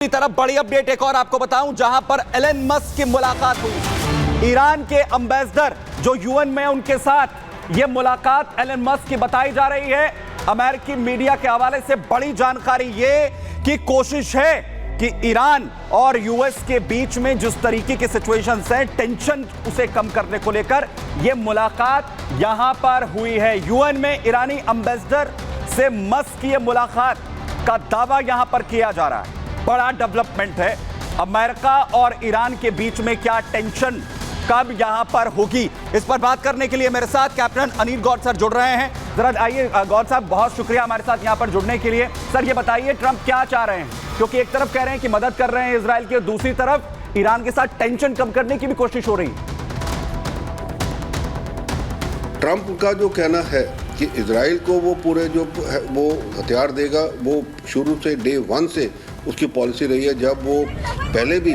तरफ बड़ी अपडेट एक और आपको बताऊं, जहां पर एलन मस्क की मुलाकात हुई ईरान के एम्बेसडर जो यूएन में उनके साथ ये मुलाकात एलन मस्क की बताई जा रही है। अमेरिकी मीडिया के हवाले से बड़ी जानकारी ये कि कोशिश है कि ईरान और यूएस के बीच में जिस तरीके की सिचुएशंस है, टेंशन उसे कम करने को लेकर यह मुलाकात यहां पर हुई है। यूएन में ईरानी एम्बेसडर से मस्क की मुलाकात का दावा यहां पर किया जा रहा है। बड़ा डेवलपमेंट है। अमेरिका और ईरान के बीच में क्या टेंशन कब यहां पर होगी, इस पर बात करने के लिए मेरे साथ कैप्टन अनिल गौड़ सर जुड़ रहे हैं। जरा आइए गौड़ साहब, बहुत शुक्रिया हमारे साथ यहां पर जुड़ने के लिए। सर ये बताइए, ट्रंप क्या चाह रहे हैं, क्योंकि एक तरफ कह रहे हैं कि मदद कर रहे हैं इजराइल की, दूसरी तरफ ईरान के साथ टेंशन कम करने की भी कोशिश हो रही है। ट्रंप का जो कहना है कि इजराइल को वो पूरे जो वो हथियार देगा, वो शुरू से डे 1 से उसकी पॉलिसी रही है। जब वो पहले भी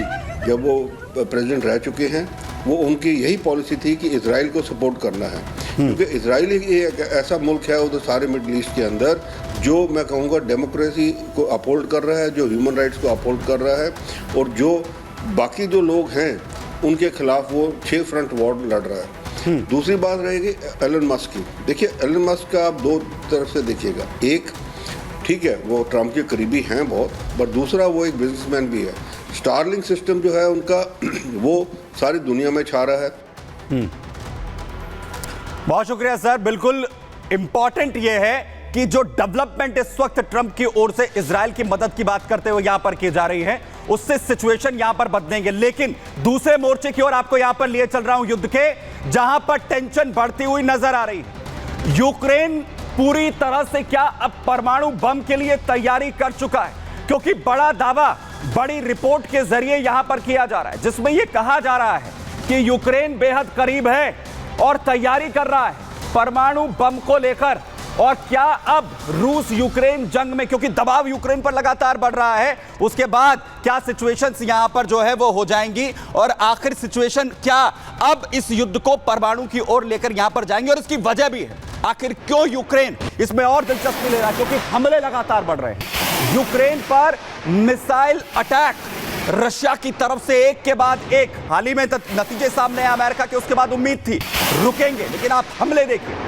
जब वो प्रेसिडेंट रह चुके हैं, वो उनकी यही पॉलिसी थी कि इजराइल को सपोर्ट करना है, क्योंकि इजराइल ही एक ऐसा मुल्क है उधर सारे मिडल ईस्ट के अंदर जो मैं कहूँगा डेमोक्रेसी को अपहोल्ड कर रहा है, जो ह्यूमन राइट्स को अपहोल्ड कर रहा है, और जो बाकी जो लोग हैं उनके खिलाफ वो 6 फ्रंट वॉर लड़ रहा है। दूसरी बात रहेगी एलन मस्क की। देखिए, एलन मस्क का आप दो तरफ से देखिएगा। एक, ठीक है, वो ट्रंप के करीबी हैं बहुत, बट दूसरा वो एक बिजनेसमैन भी है। स्टारलिंक सिस्टम जो है उनका वो सारी दुनिया में छा रहा है। बहुत शुक्रिया सर। बिल्कुल इंपॉर्टेंट ये है कि जो डेवलपमेंट इस वक्त ट्रंप की ओर से इजराइल की मदद की बात करते हुए यहां पर की जा रही है, उससे सिचुएशन यहां पर बदलेंगे। लेकिन दूसरे मोर्चे की ओर आपको यहां पर लिए चल रहा हूं युद्ध के, जहां पर टेंशन बढ़ती हुई नजर आ रही है। यूक्रेन पूरी तरह से क्या अब परमाणु बम के लिए तैयारी कर चुका है, क्योंकि बड़ा दावा बड़ी रिपोर्ट के जरिए यहां पर किया जा रहा है, जिसमें यह कहा जा रहा है कि यूक्रेन बेहद करीब है और तैयारी कर रहा है परमाणु बम को लेकर। और क्या अब रूस यूक्रेन जंग में, क्योंकि दबाव यूक्रेन पर लगातार बढ़ रहा है, उसके बाद क्या सिचुएशंस यहां पर जो है वो हो जाएंगी, और आखिर सिचुएशन क्या अब इस युद्ध को परमाणु की ओर लेकर यहां पर जाएंगे, और इसकी वजह भी है आखिर क्यों यूक्रेन इसमें और दिलचस्पी ले रहा है, क्योंकि हमले लगातार बढ़ रहे हैं। यूक्रेन पर मिसाइल अटैक रशिया की तरफ से एक के बाद एक, हाल ही में नतीजे सामने आए अमेरिका के, उसके बाद उम्मीद थी रुकेंगे, लेकिन आप हमले देखिए।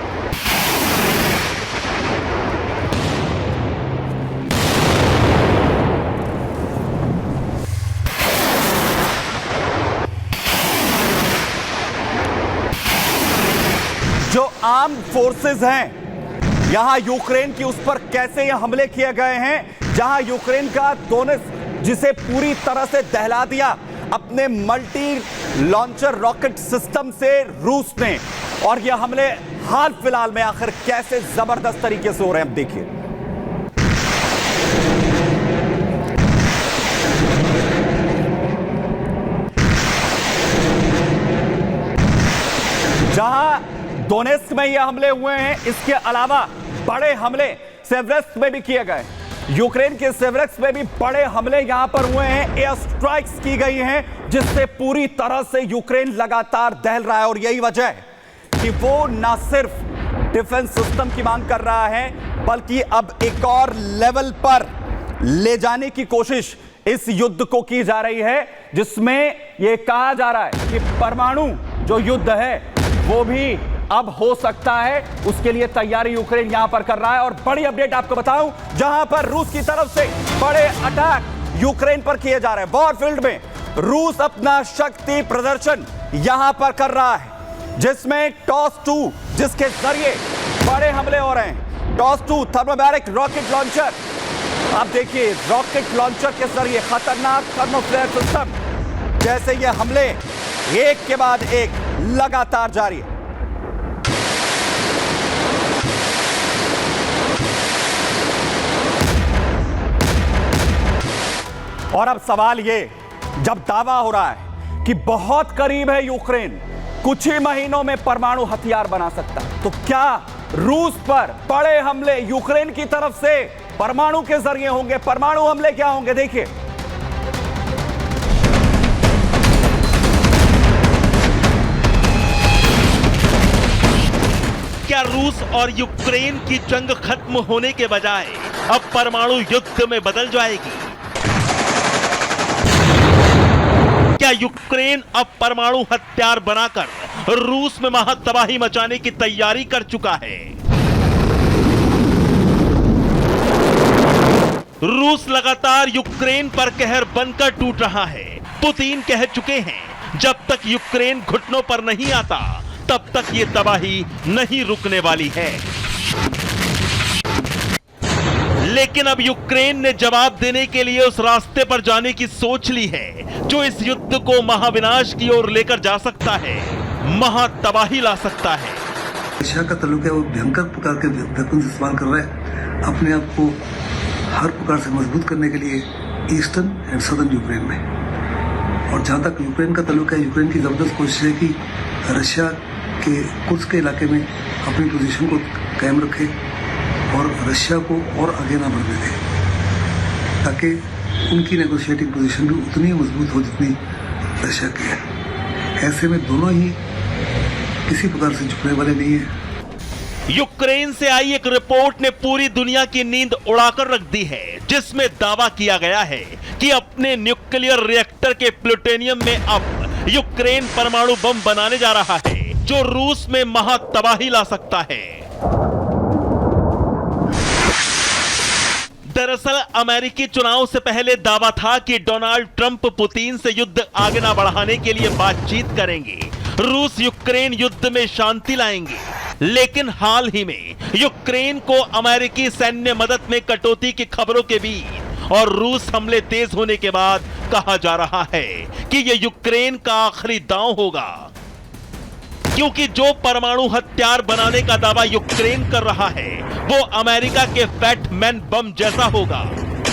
जो आर्म फोर्सेस हैं यहां यूक्रेन की, उस पर कैसे ये हमले किए गए हैं, जहां यूक्रेन का दोनेत्स्क, जिसे पूरी तरह से दहला दिया अपने मल्टी लॉन्चर रॉकेट सिस्टम से रूस ने, और ये हमले हाल फिलहाल में आखिर कैसे जबरदस्त तरीके से हो रहे हैं, अब देखिए। जहां दोनेत्स्क में ये हमले हुए हैं, इसके अलावा बड़े हमले सेवरेत्स्क में भी किए गए। यूक्रेन के सेवरेत्स्क में भी बड़े हमले यहां पर हुए हैं, एयर स्ट्राइक्स की गई हैं, जिससे पूरी तरह से यूक्रेन लगातार दहल रहा है। और यही वजह है कि वो ना सिर्फ डिफेंस सिस्टम की मांग कर रहा है, बल्कि अब एक और लेवल पर ले जाने की कोशिश इस युद्ध को की जा रही है, जिसमें यह कहा जा रहा है कि परमाणु जो युद्ध है वो भी अब हो सकता है, उसके लिए तैयारी यूक्रेन यहां पर कर रहा है। और बड़ी अपडेट आपको बताऊं, जहां पर रूस की तरफ से बड़े अटैक यूक्रेन पर किए जा रहे हैं। वॉरफील्ड में रूस अपना शक्ति प्रदर्शन यहां पर कर रहा है, जिसमें टॉस-2, जिसके जरिए बड़े हमले हो रहे हैं। टॉस-2 थर्मोबैरिक रॉकेट लॉन्चर, आप देखिए रॉकेट लॉन्चर के जरिए खतरनाक थर्मोफ्लेयर सिस्टम, जैसे ये हमले एक के बाद एक लगातार जारी है। और अब सवाल ये, जब दावा हो रहा है कि बहुत करीब है यूक्रेन, कुछ ही महीनों में परमाणु हथियार बना सकता है, तो क्या रूस पर बड़े हमले यूक्रेन की तरफ से परमाणु के जरिए होंगे? परमाणु हमले क्या होंगे, देखिए। क्या रूस और यूक्रेन की जंग खत्म होने के बजाय अब परमाणु युद्ध में बदल जाएगी? क्या यूक्रेन अब परमाणु हथियार बनाकर रूस में महातबाही मचाने की तैयारी कर चुका है? रूस लगातार यूक्रेन पर कहर बनकर टूट रहा है। पुतिन कह चुके हैं जब तक यूक्रेन घुटनों पर नहीं आता तब तक ये तबाही नहीं रुकने वाली है। लेकिन अब यूक्रेन ने जवाब देने के लिए उस रास्ते पर जाने की सोच ली है जो इस युद्ध को महाविनाश की ओर लेकर जा सकता है, महातबाही ला सकता है। रशिया का ताल्लुक है वो भयंकर प्रकार के वेपन इस्तेमाल कर रहा है अपने आप को हर प्रकार से मजबूत करने के लिए ईस्टर्न एंड सदर्न यूक्रेन में। और जहां तक यूक्रेन का ताल्लुक है, यूक्रेन की जबरदस्त कोशिश है कि रशिया के कुर्स्क के इलाके में अपनी पोजीशन को कायम रखे और रशिया को और आगे ना बढ़ने दे, ताकि उनकी नेगोशिएटिंग पोजीशन भी उतनी मजबूत हो जितनी रशिया की है। ऐसे में दोनों ही किसी प्रकार से झुकने वाले नहीं है। यूक्रेन से आई एक रिपोर्ट ने पूरी दुनिया की नींद उड़ाकर रख दी है, जिसमें दावा किया गया है कि अपने न्यूक्लियर रिएक्टर के प्लूटोनियम में अब यूक्रेन परमाणु बम बनाने जा रहा है जो रूस में महातबाही ला सकता है। दरअसल अमेरिकी चुनाव से पहले दावा था कि डोनाल्ड ट्रंप पुतिन से युद्ध आगे ना बढ़ाने के लिए बातचीत करेंगे, रूस यूक्रेन युद्ध में शांति लाएंगे। लेकिन हाल ही में यूक्रेन को अमेरिकी सैन्य मदद में कटौती की खबरों के बीच और रूस हमले तेज होने के बाद कहा जा रहा है कि यह यूक्रेन का आखिरी दांव होगा, क्योंकि जो परमाणु हथियार बनाने का दावा यूक्रेन कर रहा है वो अमेरिका के फैट मैन बम जैसा होगा,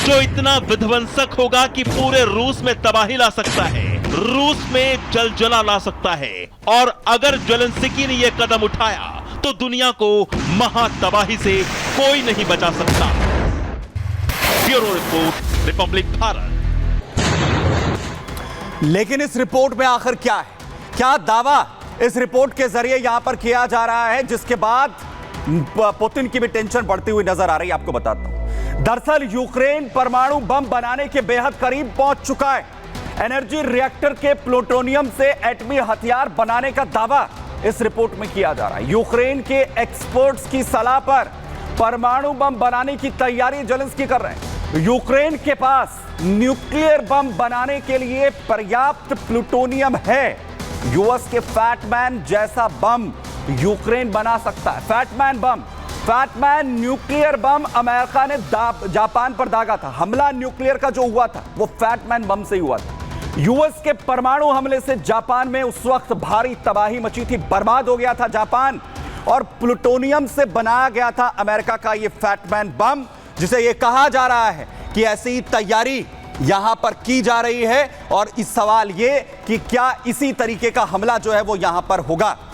जो इतना विध्वंसक होगा कि पूरे रूस में तबाही ला सकता है, रूस में जलजला ला सकता है। और अगर ज़ेलेंस्की ने यह कदम उठाया तो दुनिया को महातबाही से कोई नहीं बचा सकता। Bureau report, Republic Bharat. लेकिन इस रिपोर्ट में आखिर क्या है, क्या दावा इस रिपोर्ट के जरिए यहां पर किया जा रहा है, जिसके बाद पुतिन की भी टेंशन बढ़ती हुई नजर आ रही है? आपको बताता हूं, दरअसल यूक्रेन परमाणु बम बनाने के बेहद करीब पहुंच चुका है। एनर्जी रिएक्टर के प्लूटोनियम से एटमी हथियार बनाने का दावा इस रिपोर्ट में किया जा रहा है। यूक्रेन के एक्सपर्ट्स की सलाह पर परमाणु बम बनाने की तैयारी ज़ेलेंस्की कर रहे हैं। यूक्रेन के पास न्यूक्लियर बम बनाने के लिए पर्याप्त प्लूटोनियम है। यूएस के फैटमैन जैसा बम यूक्रेन बना सकता है। फैटमैन बम, फैटमैन न्यूक्लियर बम अमेरिका ने जापान पर दागा था। हमला न्यूक्लियर का जो हुआ था वो फैटमैन बम से ही हुआ था। यूएस के परमाणु हमले से जापान में उस वक्त भारी तबाही मची थी, बर्बाद हो गया था जापान, और प्लूटोनियम से बनाया गया था अमेरिका का ये फैटमैन बम, जिसे ये कहा जा रहा है कि ऐसी ही तैयारी यहां पर की जा रही है। और इस सवाल ये कि क्या इसी तरीके का हमला जो है वो यहां पर होगा।